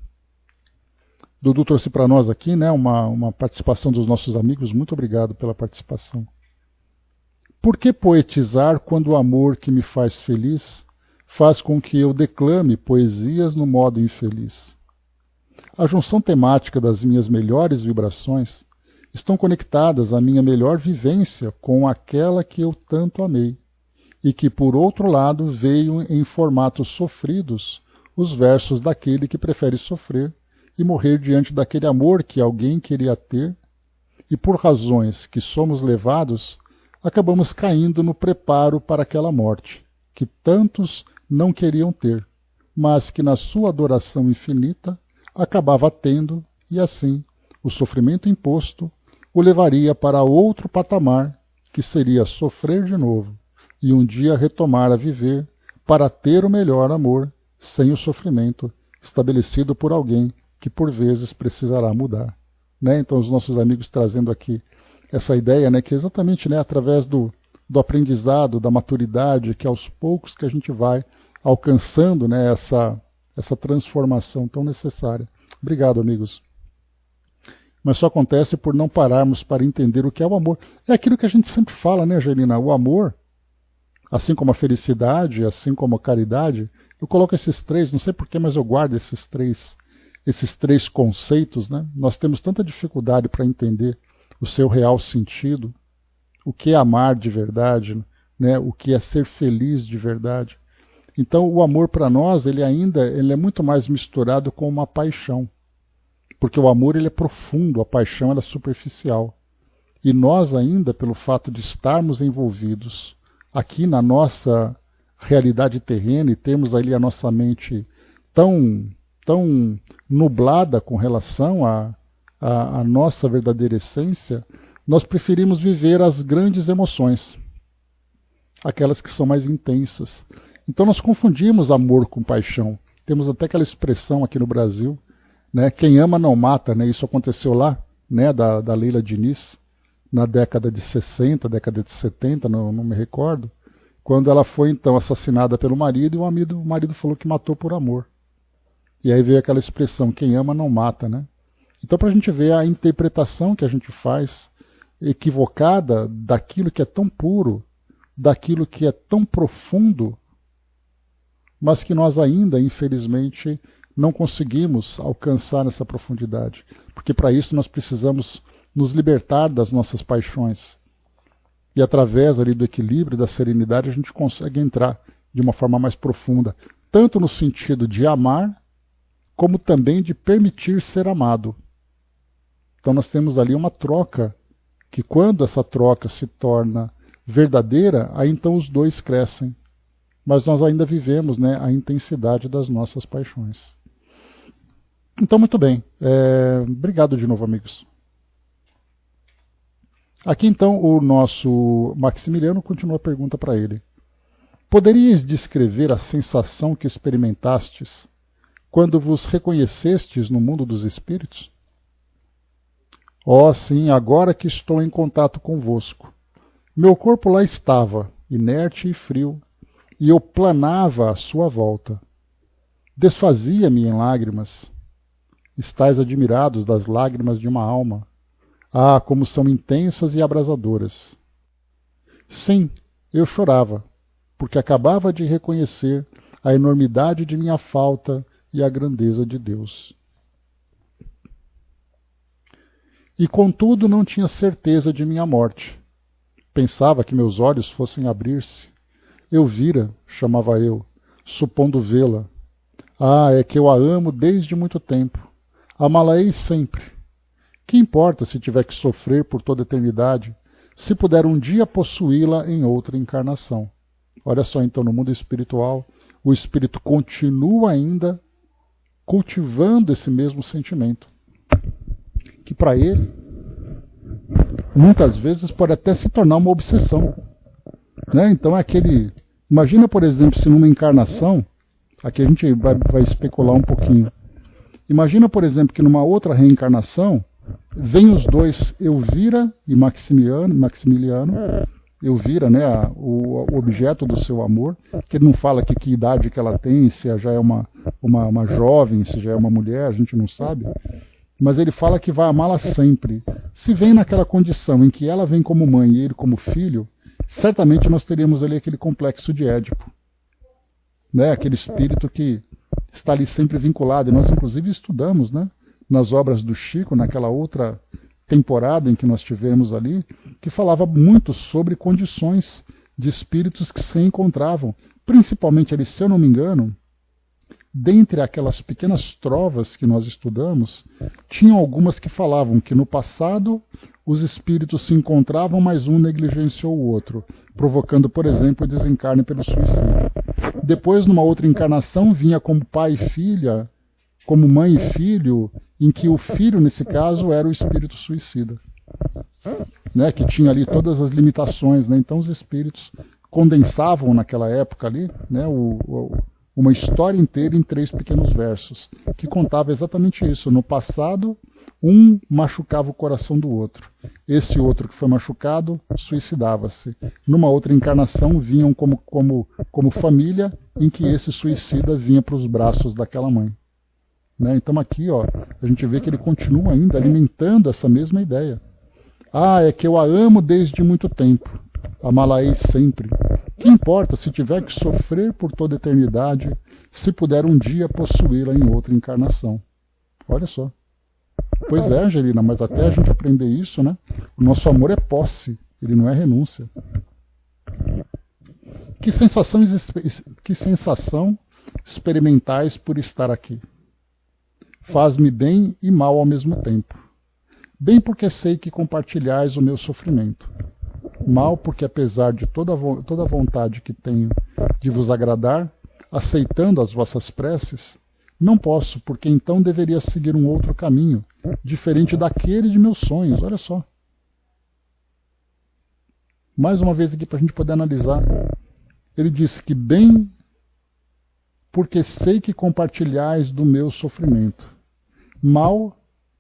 Dudu trouxe para nós aqui, né, uma participação dos nossos amigos. Muito obrigado pela participação. Por que poetizar quando o amor que me faz feliz faz com que eu declame poesias no modo infeliz? A junção temática das minhas melhores vibrações estão conectadas à minha melhor vivência com aquela que eu tanto amei, e que, por outro lado, veio em formatos sofridos os versos daquele que prefere sofrer e morrer diante daquele amor que alguém queria ter, e por razões que somos levados, acabamos caindo no preparo para aquela morte, que tantos não queriam ter, mas que na sua adoração infinita acabava tendo, e assim o sofrimento imposto o levaria para outro patamar, que seria sofrer de novo, e um dia retomar a viver para ter o melhor amor, sem o sofrimento estabelecido por alguém que por vezes precisará mudar. Né? Então os nossos amigos trazendo aqui essa ideia, né, que é exatamente, né, através do aprendizado, da maturidade, que aos poucos que a gente vai alcançando, né, essa transformação tão necessária. Obrigado, amigos. mas só acontece por não pararmos para entender o que é o amor. É aquilo que a gente sempre fala, né, Angelina? O amor, assim como a felicidade, assim como a caridade, eu coloco esses três, não sei porquê, mas eu guardo esses três conceitos, né? Nós temos tanta dificuldade para entender o seu real sentido, o que é amar de verdade, né? O que é ser feliz de verdade. Então o amor para nós, ele é muito mais misturado com uma paixão. Porque o amor ele é profundo, a paixão ela é superficial. E nós ainda, pelo fato de estarmos envolvidos aqui na nossa realidade terrena e termos ali a nossa mente tão nublada com relação à nossa verdadeira essência, nós preferimos viver as grandes emoções, aquelas que são mais intensas. Então nós confundimos amor com paixão. Temos até aquela expressão aqui no Brasil, né? Quem ama não mata, né? Isso aconteceu lá, né? da Leila Diniz, na década de 60, década de 70, não me recordo, quando ela foi então assassinada pelo marido e o marido falou que matou por amor. E aí veio aquela expressão, quem ama não mata, né? Então para a gente ver a interpretação que a gente faz, equivocada daquilo que é tão puro, daquilo que é tão profundo, mas que nós ainda, infelizmente, não conseguimos alcançar essa profundidade. Porque para isso nós precisamos nos libertar das nossas paixões. E através ali do equilíbrio, da serenidade, a gente consegue entrar de uma forma mais profunda, tanto no sentido de amar, como também de permitir ser amado. Então nós temos ali uma troca, que quando essa troca se torna verdadeira, aí então os dois crescem. Mas nós ainda vivemos, né, a intensidade das nossas paixões. Então, muito bem. Obrigado de novo, amigos. Aqui, então, o nosso Maximiliano continua a pergunta para ele. Poderias descrever a sensação que experimentastes quando vos reconhecestes no mundo dos espíritos? Oh, sim, agora que estou em contato convosco. Meu corpo lá estava, inerte e frio, e eu planava à sua volta. Desfazia-me em lágrimas. Estais admirados das lágrimas de uma alma. Ah, como são intensas e abrasadoras. Sim, eu chorava, porque acabava de reconhecer a enormidade de minha falta e a grandeza de Deus. E contudo não tinha certeza de minha morte. Pensava que meus olhos fossem abrir-se. Eu vira, chamava eu, supondo vê-la. Ah, é que eu a amo desde muito tempo. Amá-la-ei sempre. Que importa se tiver que sofrer por toda a eternidade, se puder um dia possuí-la em outra encarnação? Olha só, então, no mundo espiritual, o espírito continua ainda cultivando esse mesmo sentimento, que para ele, muitas vezes, pode até se tornar uma obsessão. Né? Então é aquele... Imagina, por exemplo, se numa encarnação, aqui a gente vai especular um pouquinho. Imagina, por exemplo, que numa outra reencarnação, vem os dois, Elvira e Maximiliano, Elvira, né, o objeto do seu amor, que ele não fala que idade que ela tem, se já é uma jovem, se já é uma mulher, a gente não sabe, mas ele fala que vai amá-la sempre. Se vem naquela condição em que ela vem como mãe e ele como filho, certamente nós teríamos ali aquele complexo de Édipo, né, aquele espírito que está ali sempre vinculado, e nós inclusive estudamos, né, nas obras do Chico, naquela outra temporada em que nós tivemos ali, que falava muito sobre condições de espíritos que se encontravam, principalmente ali, se eu não me engano, dentre aquelas pequenas trovas que nós estudamos, tinham algumas que falavam que no passado os espíritos se encontravam, mas um negligenciou o outro, provocando, por exemplo, o desencarne pelo suicídio. Depois, numa outra encarnação, vinha como pai e filha, como mãe e filho, em que o filho, nesse caso, era o espírito suicida, né, que tinha ali todas as limitações. Né? Então os espíritos condensavam naquela época ali, né, uma história inteira em 3 pequenos versos, que contava exatamente isso. No passado, um machucava o coração do outro. Esse outro que foi machucado suicidava-se. Numa outra encarnação, vinham como família, em que esse suicida vinha para os braços daquela mãe. né? Então aqui, ó, a gente vê que ele continua ainda alimentando essa mesma ideia. Ah, é que eu a amo desde muito tempo. Amá-la-ei sempre. Que importa se tiver que sofrer por toda a eternidade, se puder um dia possuí-la em outra encarnação. Olha só. Pois é, Angelina, mas até a gente aprender isso, né? O nosso amor é posse, ele não é renúncia. Que sensação experimentais por estar aqui. Faz-me bem e mal ao mesmo tempo. Bem porque sei que compartilhais o meu sofrimento. Mal porque, apesar de toda a vontade que tenho de vos agradar, aceitando as vossas preces, não posso, porque então deveria seguir um outro caminho, diferente daquele de meus sonhos. Olha só. Mais uma vez aqui para a gente poder analisar. Ele diz que bem porque sei que compartilhais do meu sofrimento. Mal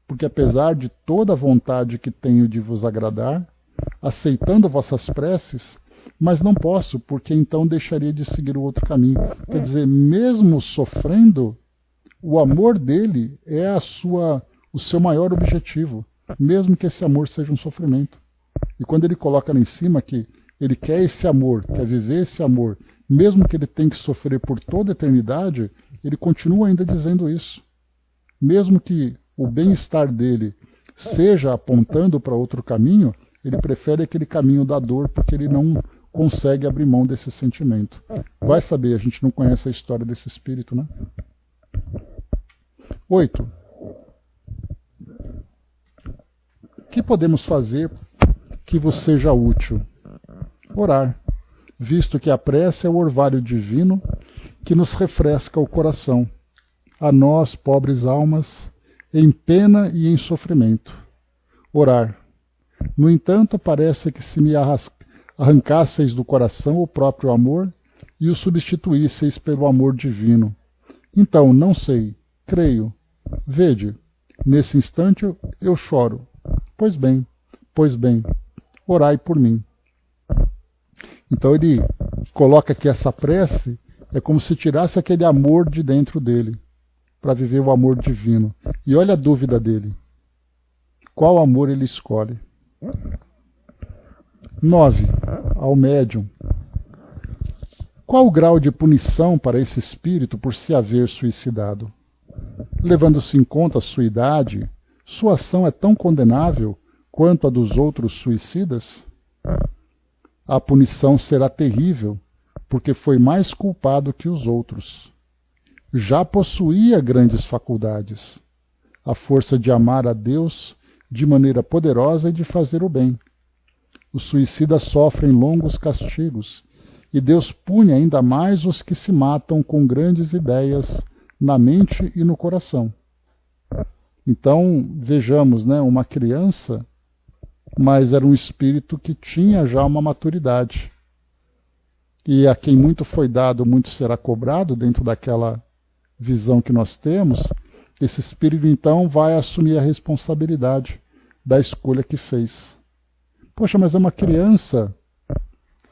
porque, apesar de toda a vontade que tenho de vos agradar, aceitando vossas preces, mas não posso, porque então deixaria de seguir o outro caminho. Quer dizer, mesmo sofrendo, o amor dele é o seu maior objetivo, mesmo que esse amor seja um sofrimento. E quando ele coloca lá em cima que ele quer esse amor, quer viver esse amor, mesmo que ele tenha que sofrer por toda a eternidade, ele continua ainda dizendo isso. Mesmo que o bem-estar dele seja apontando para outro caminho, ele prefere aquele caminho da dor porque ele não consegue abrir mão desse sentimento. Vai saber, a gente não conhece a história desse espírito, né? 8. O que podemos fazer que vos seja útil? Orar, visto que a prece é o orvalho divino que nos refresca o coração, a nós, pobres almas, em pena e em sofrimento. Orar. No entanto, parece que se me arrancasseis do coração o próprio amor e o substituísseis pelo amor divino. Então, não sei, creio. Vede, nesse instante eu choro. Pois bem, orai por mim. Então ele coloca que essa prece é como se tirasse aquele amor de dentro dele, para viver o amor divino. E olha a dúvida dele. Qual amor ele escolhe? 9. Ao médium. Qual o grau de punição para esse espírito por se haver suicidado? Levando-se em conta a sua idade, sua ação é tão condenável quanto a dos outros suicidas? A punição será terrível, porque foi mais culpado que os outros. Já possuía grandes faculdades, a força de amar a Deus de maneira poderosa e de fazer o bem. Os suicidas sofrem longos castigos, e Deus pune ainda mais os que se matam com grandes ideias na mente e no coração. Então, vejamos, né, uma criança, mas era um espírito que tinha já uma maturidade. E a quem muito foi dado, muito será cobrado, dentro daquela visão que nós temos, esse espírito então vai assumir a responsabilidade da escolha que fez. Poxa, mas é uma criança.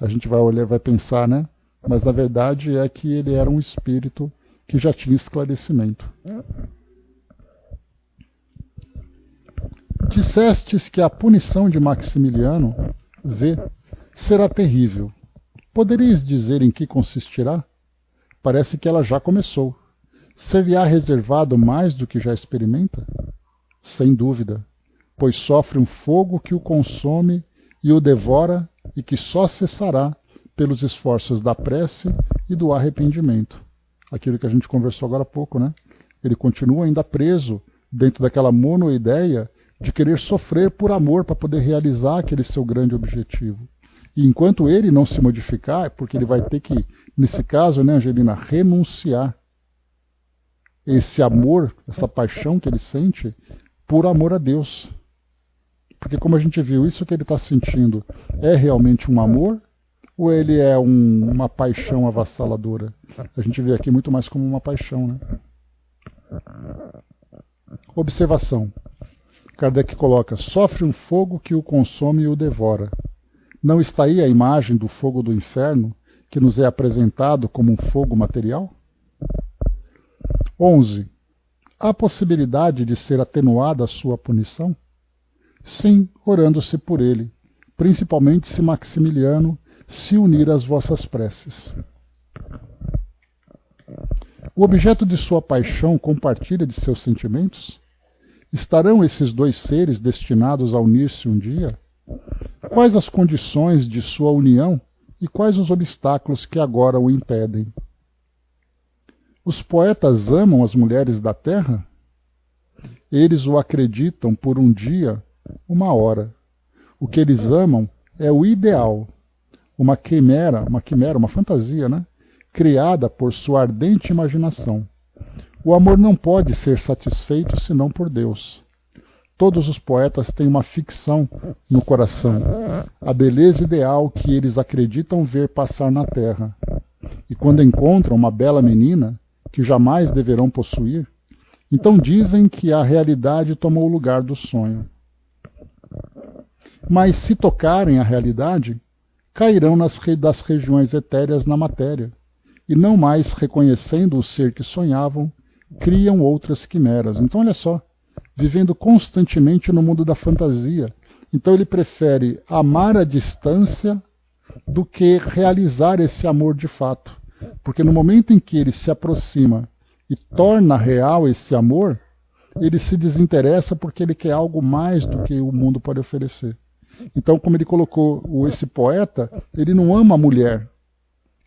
A gente vai olhar, vai pensar, né? Mas na verdade é que ele era um espírito que já tinha esclarecimento. Dissestes que a punição de Maximiliano, será terrível. Poderíeis dizer em que consistirá? Parece que ela já começou. Ser-lhe-á reservado mais do que já experimenta? Sem dúvida, pois sofre um fogo que o consome e o devora e que só cessará pelos esforços da prece e do arrependimento. Aquilo que a gente conversou agora há pouco, né? Ele continua ainda preso dentro daquela monoideia de querer sofrer por amor para poder realizar aquele seu grande objetivo. E enquanto ele não se modificar, é porque ele vai ter que, nesse caso, né, Angelina, renunciar esse amor, essa paixão que ele sente por amor a Deus. Porque como a gente viu, isso que ele está sentindo é realmente um amor ou ele é uma paixão avassaladora? A gente vê aqui muito mais como uma paixão, né? Observação. Kardec coloca, sofre um fogo que o consome e o devora. Não está aí a imagem do fogo do inferno que nos é apresentado como um fogo material? 11. há possibilidade de ser atenuada a sua punição? Sim, orando-se por ele, principalmente se Maximiliano se unir às vossas preces. O objeto de sua paixão compartilha de seus sentimentos? Estarão esses dois seres destinados a unir-se um dia? Quais as condições de sua união e quais os obstáculos que agora o impedem? Os poetas amam as mulheres da terra? Eles o acreditam por um dia, uma hora. O que eles amam é o ideal, uma quimera, uma fantasia, né? Criada por sua ardente imaginação. O amor não pode ser satisfeito senão por Deus. Todos os poetas têm uma ficção no coração, a beleza ideal que eles acreditam ver passar na terra. E quando encontram uma bela menina, que jamais deverão possuir, então dizem que a realidade tomou o lugar do sonho. Mas se tocarem a realidade, cairão das regiões etéreas na matéria, e não mais reconhecendo o ser que sonhavam, criam outras quimeras. Então olha só, vivendo constantemente no mundo da fantasia. Então ele prefere amar à distância do que realizar esse amor de fato. Porque no momento em que ele se aproxima e torna real esse amor, ele se desinteressa porque ele quer algo mais do que o mundo pode oferecer. Então, como ele colocou esse poeta, ele não ama a mulher,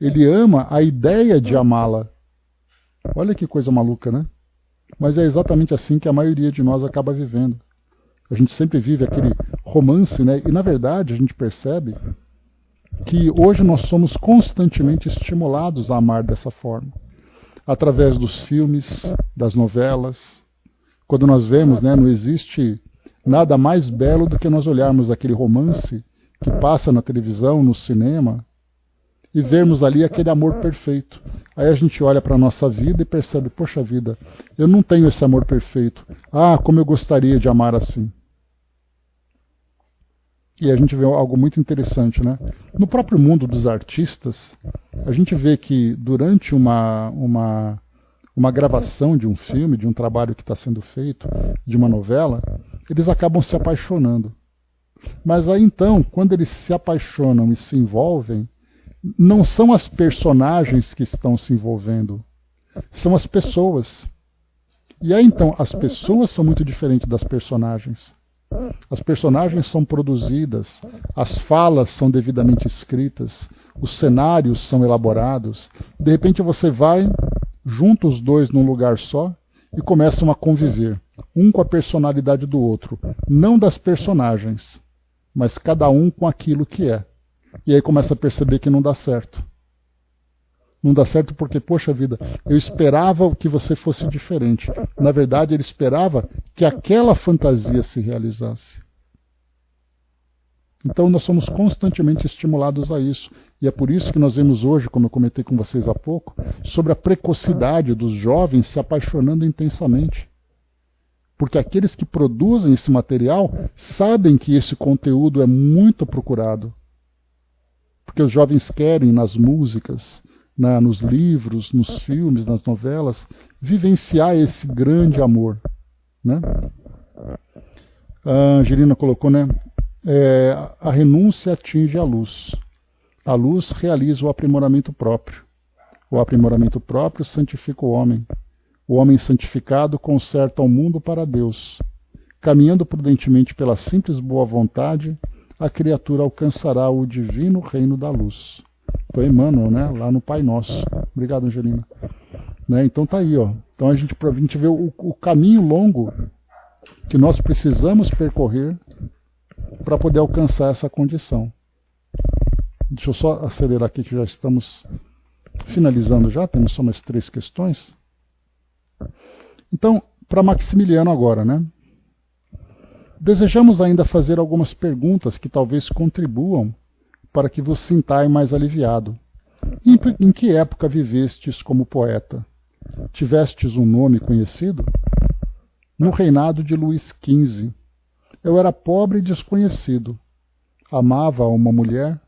ele ama a ideia de amá-la. Olha que coisa maluca, né? Mas é exatamente assim que a maioria de nós acaba vivendo. A gente sempre vive aquele romance, né? E na verdade a gente percebe que hoje nós somos constantemente estimulados a amar dessa forma. Através dos filmes, das novelas. Quando nós vemos, né, não existe nada mais belo do que nós olharmos aquele romance que passa na televisão, no cinema, e vermos ali aquele amor perfeito. Aí a gente olha para a nossa vida e percebe, poxa vida, eu não tenho esse amor perfeito. Ah, como eu gostaria de amar assim. E a gente vê algo muito interessante, né? No próprio mundo dos artistas, a gente vê que durante uma gravação de um filme, de um trabalho que está sendo feito, de uma novela, eles acabam se apaixonando. Mas aí então, quando eles se apaixonam e se envolvem, não são as personagens que estão se envolvendo, são as pessoas. E aí então, as pessoas são muito diferentes das personagens. As personagens são produzidas, as falas são devidamente escritas, os cenários são elaborados. De repente você vai, junta os dois num lugar só e começam a conviver, um com a personalidade do outro, não das personagens, mas cada um com aquilo que é. E aí começa a perceber que não dá certo. Não dá certo porque, poxa vida, eu esperava que você fosse diferente. Na verdade, ele esperava que aquela fantasia se realizasse. Então nós somos constantemente estimulados a isso. E é por isso que nós vemos hoje, como eu comentei com vocês há pouco, sobre a precocidade dos jovens se apaixonando intensamente. Porque aqueles que produzem esse material sabem que esse conteúdo é muito procurado. Porque os jovens querem nas músicas, nos livros, nos filmes, nas novelas, vivenciar esse grande amor. Né? A Angelina colocou, né? A renúncia atinge a luz. A luz realiza o aprimoramento próprio. O aprimoramento próprio santifica o homem. O homem santificado conserta o mundo para Deus. Caminhando prudentemente pela simples boa vontade, a criatura alcançará o divino reino da luz. Então, Emmanuel, né? Lá no Pai Nosso. Obrigado, Angelina. Né? Então tá aí, ó. Então a gente vê o caminho longo que nós precisamos percorrer para poder alcançar essa condição. Deixa eu só acelerar aqui que já estamos finalizando já, temos só mais 3 questões. Então, para Maximiliano agora, né? Desejamos ainda fazer algumas perguntas que talvez contribuam para que vos sintai mais aliviado. Em que época vivestes como poeta? Tivestes um nome conhecido? No reinado de Luís XV. Eu era pobre e desconhecido. Amava uma mulher,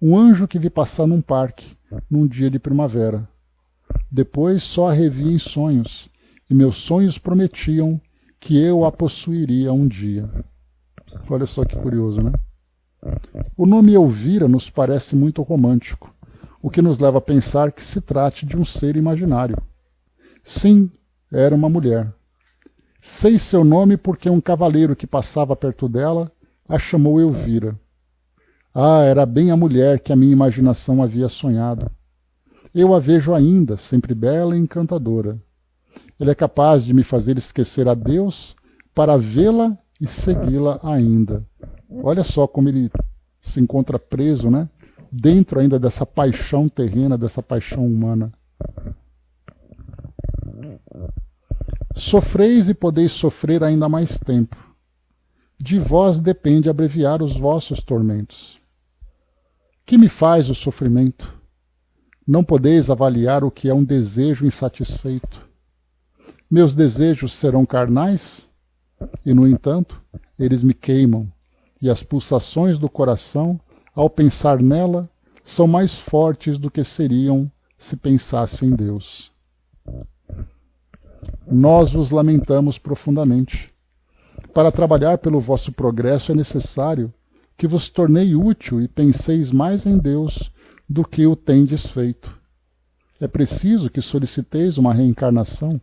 um anjo que vi passar num parque, num dia de primavera. Depois só a revi em sonhos, e meus sonhos prometiam que eu a possuiria um dia. Olha só que curioso, né? O nome Elvira nos parece muito romântico, o que nos leva a pensar que se trate de um ser imaginário. Sim, era uma mulher. Sei seu nome porque um cavaleiro que passava perto dela a chamou Elvira. Ah, era bem a mulher que a minha imaginação havia sonhado. Eu a vejo ainda, sempre bela e encantadora. Ele é capaz de me fazer esquecer a Deus para vê-la e segui-la ainda. Olha só como ele se encontra preso, né? Dentro ainda dessa paixão terrena, dessa paixão humana. Sofreis e podeis sofrer ainda mais tempo. De vós depende abreviar os vossos tormentos. Que me faz o sofrimento? Não podeis avaliar o que é um desejo insatisfeito. Meus desejos serão carnais? E, no entanto, eles me queimam, e as pulsações do coração, ao pensar nela, são mais fortes do que seriam se pensasse em Deus. Nós vos lamentamos profundamente. Para trabalhar pelo vosso progresso é necessário que vos tornei útil e penseis mais em Deus do que o tendes feito. É preciso que soliciteis uma reencarnação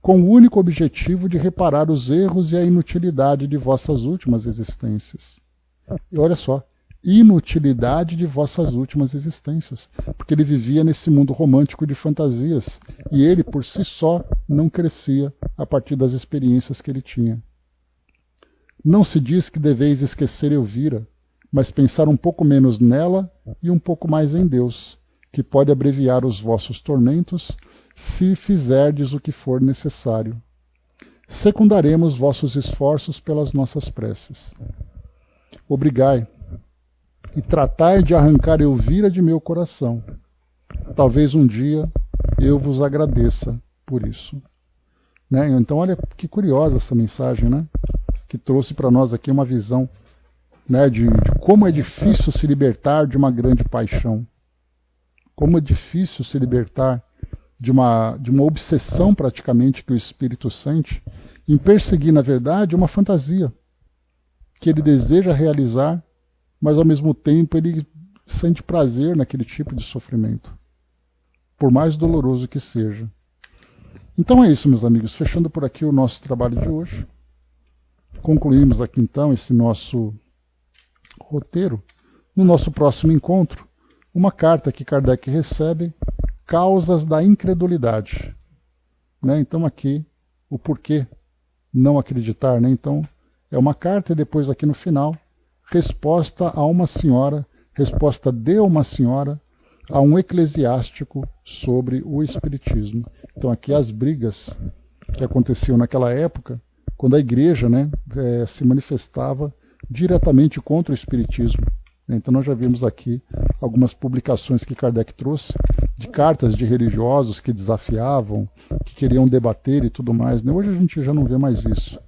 com o único objetivo de reparar os erros e a inutilidade de vossas últimas existências. E olha só, inutilidade de vossas últimas existências, porque ele vivia nesse mundo romântico de fantasias, e ele, por si só, não crescia a partir das experiências que ele tinha. Não se diz que deveis esquecer Elvira, mas pensar um pouco menos nela e um pouco mais em Deus, que pode abreviar os vossos tormentos se fizerdes o que for necessário. Secundaremos vossos esforços pelas nossas preces. Obrigai e tratai de arrancar Elvira de meu coração. Talvez um dia eu vos agradeça por isso. Né? Então olha que curiosa essa mensagem, né? Que trouxe para nós aqui uma visão, né, de como é difícil se libertar de uma grande paixão. Como é difícil se libertar de uma obsessão praticamente que o espírito sente em perseguir, na verdade, uma fantasia que ele deseja realizar, mas ao mesmo tempo ele sente prazer naquele tipo de sofrimento, por mais doloroso que seja. Então é isso, meus amigos, fechando por aqui o nosso trabalho de hoje. Concluímos aqui então esse nosso roteiro. No nosso próximo encontro, uma carta que Kardec recebe, Causas da Incredulidade. Né? Então aqui, o porquê não acreditar. Né? Então é uma carta e depois aqui no final, resposta a uma senhora, resposta de uma senhora a um eclesiástico sobre o Espiritismo. Então aqui as brigas que aconteciam naquela época, quando a igreja, né, se manifestava diretamente contra o Espiritismo. Então nós já vimos aqui algumas publicações que Kardec trouxe, de cartas de religiosos que desafiavam, que queriam debater e tudo mais. Né? Hoje a gente já não vê mais isso.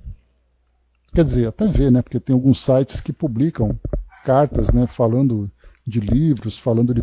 Quer dizer, até vê, né, porque tem alguns sites que publicam cartas, né, falando de livros, falando de